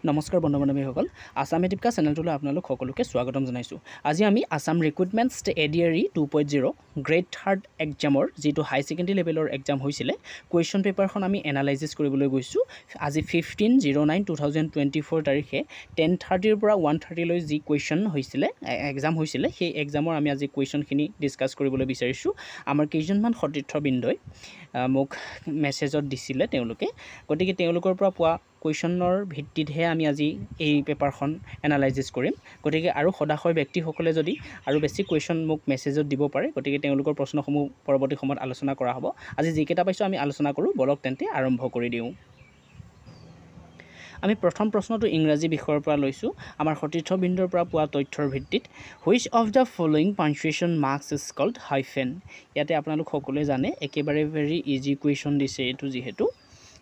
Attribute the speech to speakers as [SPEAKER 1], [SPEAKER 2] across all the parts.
[SPEAKER 1] নমস্কাৰ বন্ধু বান্ধৱীসকল আসাম এটিপকা চেনেলটোলৈ আপোনালোক সকলোকে স্বাগতম জনাইছোঁ। আজি আমি Assam recruitment ADRE 2.0 grade 3rd এক্সামৰ যিটো হাই ছেকেণ্ডেৰী লেভেলৰ এক্সাম হৈছিলে কুৱেশ্যন পেপাৰখন আমি এনালাইচিছ কৰিবলৈ গৈছোঁ। আজি 15/09/2024 তাৰিখে 10:30 পৰা 1:30 লৈ যি কুৱেশ্যন হৈছিলে এক্সাম হৈছিলে সেই এক্সামৰ আমি আজি কুৱেশ্যনখিনি ডিছকাছ কৰিবলৈ বিচাৰিছোঁ। আমাৰ কেইজনমান সতীৰ্থবৃন্দই মোক মেছেজত দিছিলে তেওঁলোকে, গতিকে তেওঁলোকৰ পৰা পোৱা কুৱেশ্যনৰ ভিত্তিতহে আমি আজি এই পেপাৰখন এনালাইচিছ কৰিম। গতিকে আৰু সদাশয় ব্যক্তিসকলে যদি আৰু বেছি কুৱেশ্যন মোক মেছেজত দিব পাৰে, গতিকে তেওঁলোকৰ প্ৰশ্নসমূহ পৰৱৰ্তী সময়ত আলোচনা কৰা হ'ব। আজি যিকেইটা পাইছোঁ আমি আলোচনা কৰোঁ, বলক তেন্তে আৰম্ভ কৰি দিওঁ। আমি প্ৰথম প্ৰশ্নটো ইংৰাজী বিষয়ৰ পৰা লৈছোঁ। আমাৰ সতীৰ্থবৃন্দৰ পৰা পোৱা তথ্যৰ ভিত্তিত which of the following punctuation marks is called hyphen. ইয়াতে আপোনালোক সকলোৱে জানে একেবাৰে ভেৰি ইজি কুৱেশ্যন দিছে এইটো, যিহেতু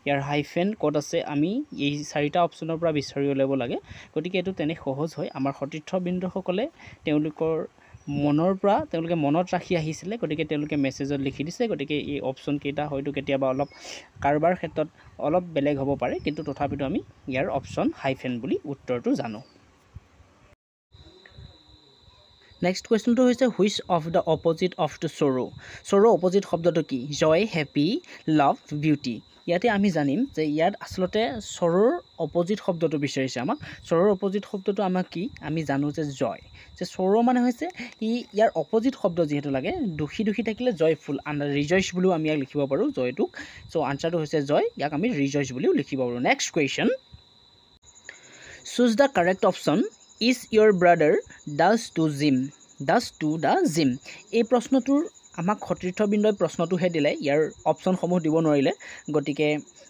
[SPEAKER 1] ইয়াৰ হাইফেন ক'ত আছে আমি এই 4টা অপশ্যনৰ পৰা বিচাৰি উলিয়াব লাগে। গতিকে এইটো তেনে সহজ হয়। আমাৰ সতীৰ্থবৃন্দসকলে তেওঁলোকৰ মনৰ পৰা তেওঁলোকে মনত ৰাখি আহিছিলে, গতিকে তেওঁলোকে মেছেজত লিখি দিছে। গতিকে এই অপশ্যন কেইটা হয়তো কেতিয়াবা অলপ কাৰোবাৰ ক্ষেত্ৰত অলপ বেলেগ হ'ব পাৰে, কিন্তু তথাপিতো আমি ইয়াৰ অপশ্যন হাইফেন বুলি উত্তৰটো জানো। নেক্সট কুৱেশ্যনটো হৈছে which of the opposite of the sorrow. Sorrow opposite শব্দটো কি? Joy, happy, love, beauty. ইয়াতে আমি জানিম যে ইয়াত আচলতে চৰোৰ অপজিট শব্দটো বিচাৰিছে আমাক। চৰোৰ অপজিট শব্দটো আমাক কি? আমি জানো যে জয়। যে চৰো মানে হৈছে ইয়াৰ অপজিট শব্দ যিহেতু লাগে, দুখী থাকিলে জয়ফুল, ৰিজইচ বুলিও আমি ইয়াক লিখিব পাৰোঁ জয়টোক। চ' আনচাৰটো হৈছে জয়, ইয়াক আমি ৰিজইচ বুলিও লিখিব পাৰোঁ। Next question, choose the correct option is your brother does to the gym. এই প্ৰশ্নটোৰ আমাক সতীৰ্থবৃন্দই প্ৰশ্নটোহে দিলে, ইয়াৰ অপশ্যনসমূহ দিব নোৱাৰিলে। গতিকে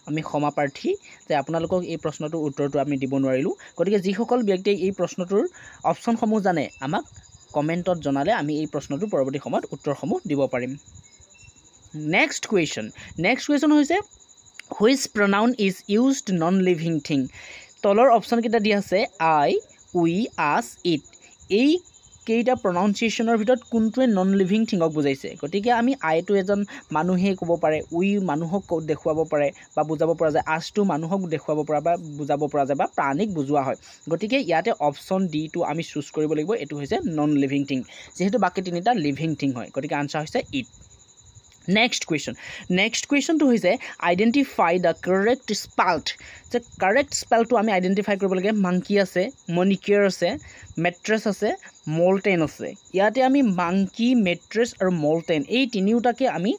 [SPEAKER 1] আমি ক্ষমাপ্ৰাৰ্থী যে আপোনালোকক এই প্ৰশ্নটোৰ উত্তৰটো আমি দিব নোৱাৰিলোঁ। গতিকে যিসকল ব্যক্তিয়ে এই প্ৰশ্নটোৰ অপশ্যনসমূহ জানে আমাক কমেণ্টত জনালে আমি এই প্ৰশ্নটোৰ পৰৱৰ্তী সময়ত উত্তৰসমূহ দিব পাৰিম। নেক্সট কুৱেশ্যন হৈছে which pronoun is used non living thing. তলৰ অপশ্যনকেইটা দিয়া আছে আই, উই, আছ, ইট। এই কেইটা প্ৰনাউন্সিয়েশ্যনৰ ভিতৰত কোনটোৱে নন লিভিং থিঙক বুজাইছে? গতিকে আমি আইটো এজন মানুহে ক'ব পাৰে, উই মানুহক দেখুৱাব পাৰে বা বুজাব পৰা যায়, আছটো মানুহক দেখুৱাব পৰা বা বুজাব পৰা যায় বা প্ৰাণীক বুজোৱা হয়। গতিকে ইয়াতে অপশ্যন ডিটো আমি চুজ কৰিব লাগিব। এইটো হৈছে নন লিভিং থিং, যিহেতু বাকী তিনিটা লিভিং থিং হয়। গতিকে আনচাৰ হৈছে ইট। নেক্সট কুৱেশ্যনটো হৈছে আইডেণ্টিফাই দ্য কাৰেক্ট স্পেল্ট। যে কাৰেক্ট স্পেলটো আমি আইডেণ্টিফাই কৰিব লাগে। মাংকি আছে, মনিকিয়াৰ আছে, মেট্ৰেছ আছে, মলটেন আছে। ইয়াতে আমি মাংকি, মেট্ৰেছ আৰু মলটেন এই তিনিওটাকে আমি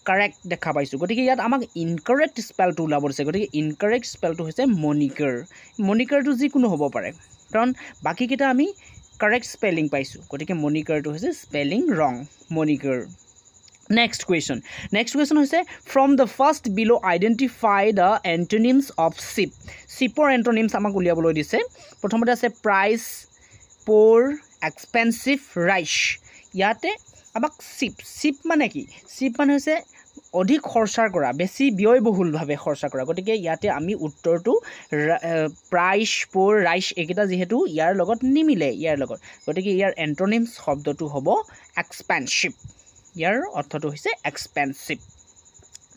[SPEAKER 1] কাৰেক্ট দেখা পাইছোঁ। গতিকে ইয়াত আমাক ইনকাৰেক্ট স্পেলটো ওলাব দিছে। গতিকে ইনকাৰেক্ট স্পেলটো হৈছে মনিকাৰটো যিকোনো হ'ব পাৰে, কাৰণ বাকীকেইটা আমি কাৰেক্ট স্পেলিং পাইছোঁ। গতিকে মনিকাৰটো হৈছে স্পেলিং ৰং, মনিকাৰ। নেক্সট কুৱেশ্যন হৈছে from the first below' identify the antonyms of cheap. চিপৰ এণ্টনিমছ আমাক উলিয়াবলৈ দিছে। প্ৰথমতে আছে প্ৰাইচ, প'ৰ, এক্সপেঞ্চিভ, ৰাইচ। ইয়াতে আমাক চিপ মানে কি? চিপ মানে হৈছে অধিক খৰচা কৰা, বেছি ব্যয়বহুলভাৱে খৰচা কৰা। গতিকে ইয়াতে আমি উত্তৰটো প্ৰাইচ, প'ৰ, ৰাইচ এইকেইটা যিহেতু ইয়াৰ লগত নিমিলে গতিকে ইয়াৰ এণ্টনিমছ শব্দটো হ'ব এক্সপেঞ্চিভ। ইয়াৰ অৰ্থটো হৈছে এক্সপেঞ্চিভ।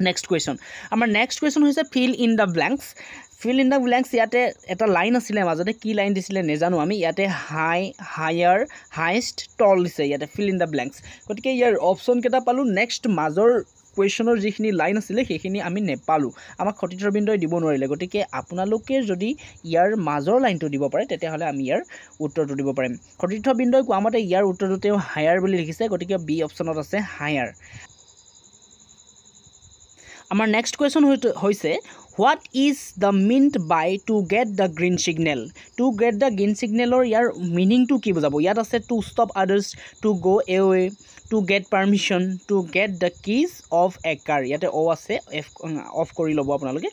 [SPEAKER 1] নেক্সট কুৱেশ্যন হৈছে ফিল ইন দ্য ব্লেংকছ। ইয়াতে এটা লাইন আছিলে মাজতে, কি লাইন দিছিলে নেজানো আমি। ইয়াতে হায়াৰ, হাইষ্ট, টল দিছে ইয়াতে ফিল ইন দ্য ব্লেংকছ। গতিকে ইয়াৰ অপশ্যনকেইটা পালোঁ। নেক্সট মাজৰ কুৱেশ্যনৰ যিখিনি লাইন আছিলে সেইখিনি আমি নেপালোঁ, আমাক সতীৰ্থবৃন্দই দিব নোৱাৰিলে। গতিকে আপোনালোকে যদি ইয়াৰ মাজৰ লাইনটো দিব পাৰে তেতিয়াহ'লে আমি ইয়াৰ উত্তৰটো দিব পাৰিম। সতীৰ্থবৃন্দই কোৱা মতে ইয়াৰ উত্তৰটো তেওঁ হায়াৰ বুলি লিখিছে, গতিকে বি অপশ্যনত আছে হায়াৰ। আমাৰ নেক্সট কুৱেশ্যন হৈছে what is the meant by to get the green signal. To get the green ছিগনেলৰ ইয়াৰ মিনিংটো কি বুজাব? ইয়াত আছে to stop others, to go' away, to get permission, to get the keys of a car. ইয়াতে আছে, অফ কৰি ল'ব আপোনালোকে।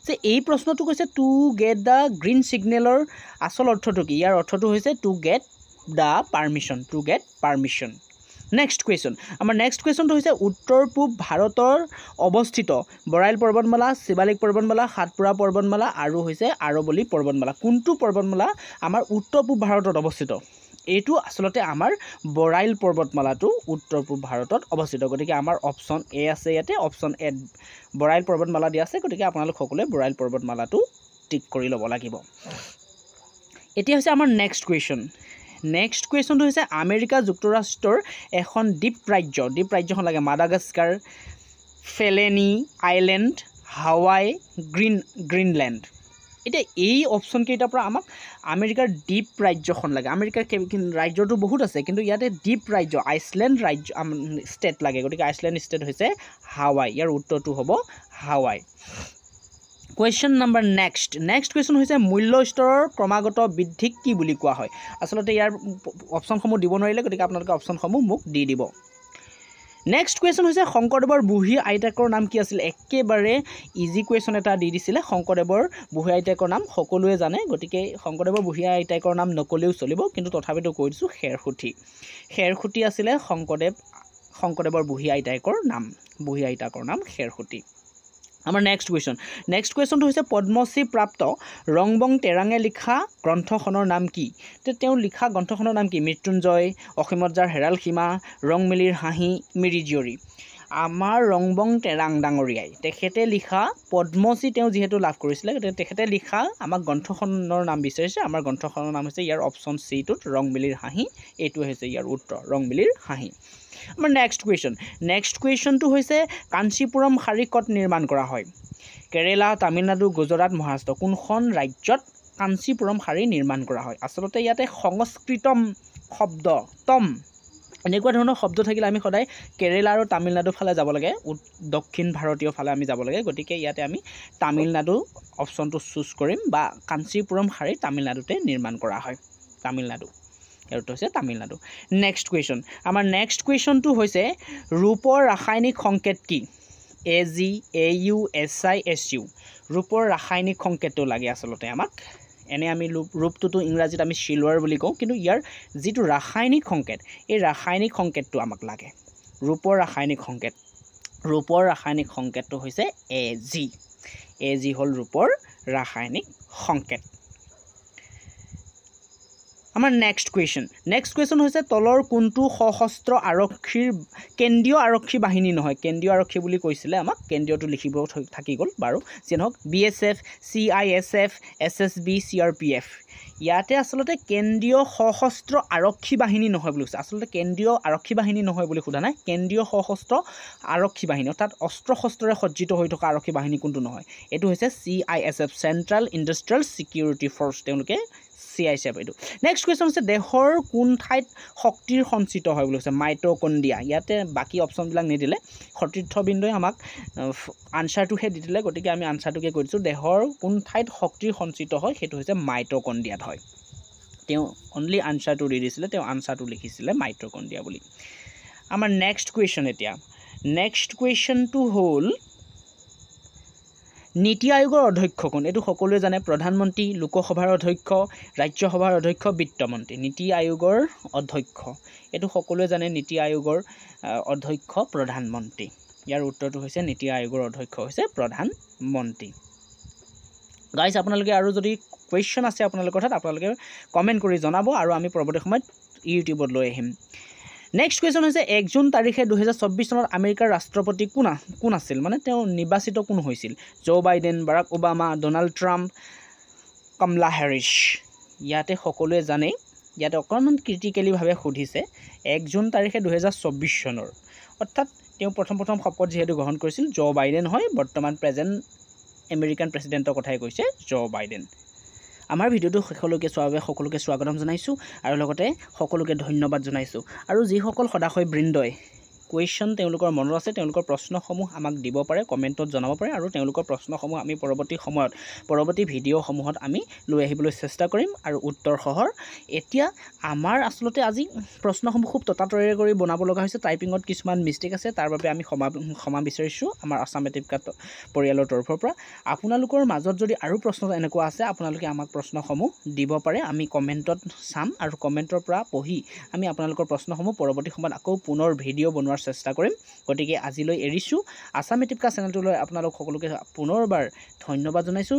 [SPEAKER 1] যে এই প্ৰশ্নটো কৈছে টু গেট দ্য গ্ৰীণ ছিগনেলৰ আচল অৰ্থটো কি? ইয়াৰ অৰ্থটো হৈছে to get the permission. Next কুৱেশ্যনটো হৈছে উত্তৰ পূব ভাৰতৰ অৱস্থিত বৰাইল পৰ্বতমালা, শিৱালিক পৰ্বতমালা, সাতপুৰা পৰ্বতমালা আৰু হৈছে আৰৱলী পৰ্বতমালা। কোনটো পৰ্বতমালা আমাৰ উত্তৰ পূব ভাৰতত অৱস্থিত? এইটো আচলতে আমাৰ বৰাইল পৰ্বতমালাটো উত্তৰ পূব ভাৰতত অৱস্থিত। গতিকে আমাৰ অপশ্যন এ আছে ইয়াতে, অপশ্যন এ বৰাইল পৰ্বতমালা দিয়া আছে। গতিকে আপোনালোক সকলোৱে বৰাইল পৰ্বতমালাটো টিক কৰি ল'ব লাগিব। এতিয়া হৈছে আমাৰ নেক্সট কুৱেশ্যনটো হৈছে আমেৰিকা যুক্তৰাষ্ট্ৰৰ এখন দ্বীপৰাজ্যখন লাগে মাডাগাস্কাৰ, ফেলেনি আইলেণ্ড, হাৱাই, গ্ৰীণলেণ্ড। এতিয়া এই অপশ্যন কেইটাৰ পৰা আমাক আমেৰিকাৰ দ্বীপৰাজ্যখন লাগে। আমেৰিকাৰ ৰাজ্যটো বহুত আছে, কিন্তু ইয়াতে দ্বীপৰাজ্য আইচলেণ্ড ষ্টেট লাগে। গতিকে আইচলেণ্ড ষ্টেট হৈছে হাৱাই। ইয়াৰ উত্তৰটো হ'ব হাৱাই। কুৱেশ্যন নাম্বাৰ নেক্সট কুৱেশ্যন হৈছে মূল্য স্তৰৰ ক্ৰমাগত বৃদ্ধিক কি বুলি কোৱা হয়? আচলতে ইয়াৰ অপশ্যনসমূহ দিব নোৱাৰিলে, গতিকে আপোনালোকে অপশ্যনসমূহ মোক দি দিব। নেক্সট কুৱেশ্যন হৈছে শংকৰদেৱৰ বুঢ়ী আইতাকৰ নাম কি আছিল? একেবাৰে ইজি কুৱেশ্যন এটা দি দিছিলে। শংকৰদেৱৰ বুঢ়ী আইতাকৰ নাম সকলোৱে জানে, গতিকে শংকৰদেৱৰ বুঢ়ী আইতাকৰ নাম নকলেও চলিব, কিন্তু তথাপিতো কৈ দিছোঁ খেৰসুঁতী আছিলে শংকৰদেৱৰ বুঢ়ী আইতাকৰ নাম খেৰসুঁতী। আমাৰ নেক্সট কুৱেশ্যনটো হৈছে পদ্মশ্ৰী প্ৰাপ্ত ৰংবং তেৰাঙে লিখা গ্ৰন্থখনৰ নাম কি? তেওঁ লিখা গ্ৰন্থখনৰ নাম কি? মৃত্যুঞ্জয়, অসীমত যাৰ হেৰাল সীমা, ৰংমিলিৰ হাঁহি, মিৰিজীয়ৰী। আমাৰ ৰংবং তেৰাং ডাঙৰীয়াই তেখেতে লিখা পদ্মশ্ৰী তেওঁ যিহেতু লাভ কৰিছিলে, গতিকে তেখেতে লিখা আমাক গ্ৰন্থখনৰ নাম বিচাৰিছে। আমাৰ গ্ৰন্থখনৰ নাম হৈছে ইয়াৰ অপশ্যন চিটোত ৰংমিলিৰ হাঁহি। এইটো হৈছে ইয়াৰ উত্তৰ, ৰংমিলিৰ হাঁহি। আমাৰ নেক্সট কুৱেশ্যনটো হৈছে কাঞ্চীপুৰম শাৰী ক'ত নিৰ্মাণ কৰা হয়? কেৰেলা, তামিলনাডু, গুজৰাট, মহাৰাষ্ট্ৰ। কোনখন ৰাজ্যত কাঞ্চীপুৰম শাৰী নিৰ্মাণ কৰা হয়? আচলতে ইয়াতে সংস্কৃতম শব্দ এনেকুৱা ধৰণৰ শব্দ থাকিলে আমি সদায় কেৰেলা আৰু তামিলনাডুৰ ফালে যাব লাগে, দক্ষিণ ভাৰতীয় ফালে আমি যাব লাগে। গতিকে ইয়াতে আমি তামিলনাডু অপশ্যনটো চুজ কৰিম, বা কাঞ্চীপুৰম শাৰী তামিলনাডুতে নিৰ্মাণ কৰা হয়। ইয়াৰ উত্তৰ হৈছে তামিলনাডু। আমাৰ নেক্সট কুৱেশ্যনটো হৈছে ৰূপৰ ৰাসায়নিক সংকেত কি? AG, AU, SI, SU। ৰূপৰ ৰাসায়নিক সংকেতটো লাগে আচলতে আমাক। এনে আমি ৰূপটোতো ইংৰাজীত আমি চিলৱাৰ বুলি কওঁ, কিন্তু ইয়াৰ যিটো ৰাসায়নিক সংকেত, এই ৰাসায়নিক সংকেতটো আমাক লাগে। ৰূপৰ ৰাসায়নিক সংকেতটো হৈছে AG হ'ল ৰূপৰ ৰাসায়নিক সংকেত। আমাৰ নেক্সট কুৱেশ্যন হৈছে তলৰ কোনটো সশস্ত্ৰ আৰক্ষীৰ কেন্দ্ৰীয় আৰক্ষী বাহিনী নহয়? কেন্দ্ৰীয় আৰক্ষী বুলি কৈছিলে আমাক, কেন্দ্ৰীয়টো লিখিব থাকি গ'ল বাৰু। যি নহওক BSF, CISF, SSB, CRPF। ইয়াতে আচলতে কেন্দ্ৰীয় সশস্ত্ৰ আৰক্ষী বাহিনী নহয় বুলি কৈছে। আচলতে কেন্দ্ৰীয় আৰক্ষী বাহিনী নহয় বুলি সোধা নাই, কেন্দ্ৰীয় সশস্ত্ৰ আৰক্ষী বাহিনী, অৰ্থাৎ অস্ত্ৰ শস্ত্ৰৰে সজ্জিত হৈ থকা আৰক্ষী বাহিনী কোনটো নহয়? এইটো হৈছে CISF, central industrial security force, তেওঁলোকে CISF এইটো। নেক্সট কুৱেশ্যন হৈছে দেহৰ কোন ঠাইত শক্তিৰ সঞ্চিত হয় বুলি কৈছে? মাইটকণ্ড্ৰিয়া। ইয়াতে বাকী অপশ্যনবিলাক নিদিলে, সতীৰ্থবৃন্দই আমাক আনচাৰটোহে দি দিলে, গতিকে আমি আনচাৰটোকে কৈ দিছোঁ। দেহৰ কোন ঠাইত শক্তিৰ সঞ্চিত হয় সেইটো হৈছে মাইটকণ্ড্ৰিয়াত হয়। তেওঁ অনলি আনচাৰটো দি দিছিলে, তেওঁ আনচাৰটো লিখিছিলে মাইটকণ্ড্ৰিয়া বুলি। আমাৰ নেক্সট কুৱেশ্যনটো হ'ল নীতি আয়োগৰ অধ্যক্ষ কোন? এইটো সকলোৱে জানে, প্ৰধানমন্ত্ৰী, লোকসভাৰ অধ্যক্ষ, ৰাজ্যসভাৰ অধ্যক্ষ, বিত্তমন্ত্ৰী। নীতি আয়োগৰ অধ্যক্ষ এইটো সকলোৱে জানে, নীতি আয়োগৰ অধ্যক্ষ প্ৰধানমন্ত্ৰী। ইয়াৰ উত্তৰটো হৈছে নীতি আয়োগৰ অধ্যক্ষ হৈছে প্ৰধানমন্ত্ৰী। গাইজ, আপোনালোকে আৰু যদি কুৱেশ্যন আছে আপোনালোকৰ তাত, আপোনালোকে কমেণ্ট কৰি জনাব, আৰু আমি পৰৱৰ্তী সময়ত ইউটিউবত লৈ আহিম। নেক্সট কুৱেশ্যন হৈছে 1 জুন তাৰিখে 2024 চনত আমেৰিকাৰ ৰাষ্ট্ৰপতি কোন আছিল? মানে তেওঁ নিৰ্বাচিত কোন হৈছিল? Joe Biden, Barack Obama, Donald Trump, Kamala Harris. ইয়াতে সকলোৱে জানে, ইয়াতে অকণমান ক্ৰিটিকেলিভাৱে সুধিছে 1 জুন তাৰিখে 2024 চনৰ, অৰ্থাৎ তেওঁ প্ৰথম শপত যিহেতু গ্ৰহণ কৰিছিল জো বাইডেন হয়, বৰ্তমান প্ৰেজেণ্ট আমেৰিকান প্ৰেছিডেণ্টৰ কথাই কৈছে জো বাইডেন। আমাৰ ভিডিঅ'টো শেষলৈকে চোৱাৰ বাবে সকলোকে স্বাগতম জনাইছোঁ, আৰু লগতে সকলোকে ধন্যবাদ জনাইছোঁ। আৰু যিসকল সদাশয় বৃন্দই কুৱেশ্যন তেওঁলোকৰ মনত আছে, তেওঁলোকৰ প্ৰশ্নসমূহ আমাক দিব পাৰে, কমেণ্টত জনাব পাৰে, আৰু তেওঁলোকৰ প্ৰশ্নসমূহ আমি পৰৱৰ্তী ভিডিঅ'সমূহত আমি লৈ আহিবলৈ চেষ্টা কৰিম, আৰু উত্তৰসহ। এতিয়া আমাৰ আচলতে আজি প্ৰশ্নসমূহ খুব ততাতৈয়াৰী কৰি বনাব লগা হৈছে, টাইপিঙত কিছুমান মিষ্টেক আছে, তাৰ বাবে আমি ক্ষমা বিচাৰিছোঁ আমাৰ আছাম এটিভকাট পৰিয়ালৰ তৰফৰ পৰা। আপোনালোকৰ মাজত যদি আৰু প্ৰশ্ন এনেকুৱা আছে, আপোনালোকে আমাক প্ৰশ্নসমূহ দিব পাৰে, আমি কমেণ্টত চাম, আৰু কমেণ্টৰ পৰা পঢ়ি আমি আপোনালোকৰ প্ৰশ্নসমূহ পৰৱৰ্তী সময়ত আকৌ পুনৰ ভিডিঅ' বনোৱাৰ চেষ্টা কৰিম। গতিকে আজিলৈ এৰিছোঁ। আছাম এটিভকাট চেনেলটোলৈ আপোনালোক সকলোকে পুনৰবাৰ ধন্যবাদ জনাইছোঁ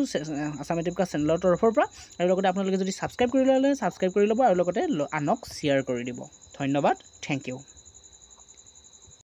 [SPEAKER 1] আছাম এটিভকাট চেনেলৰ তৰফৰ পৰা, আৰু লগতে আপোনালোকে যদি ছাবস্ক্ৰাইব কৰি ল'লে ছাবস্ক্ৰাইব কৰি ল'ব, আৰু লগতে আনক শ্বেয়াৰ কৰি দিব। ধন্যবাদ, থেংক ইউ।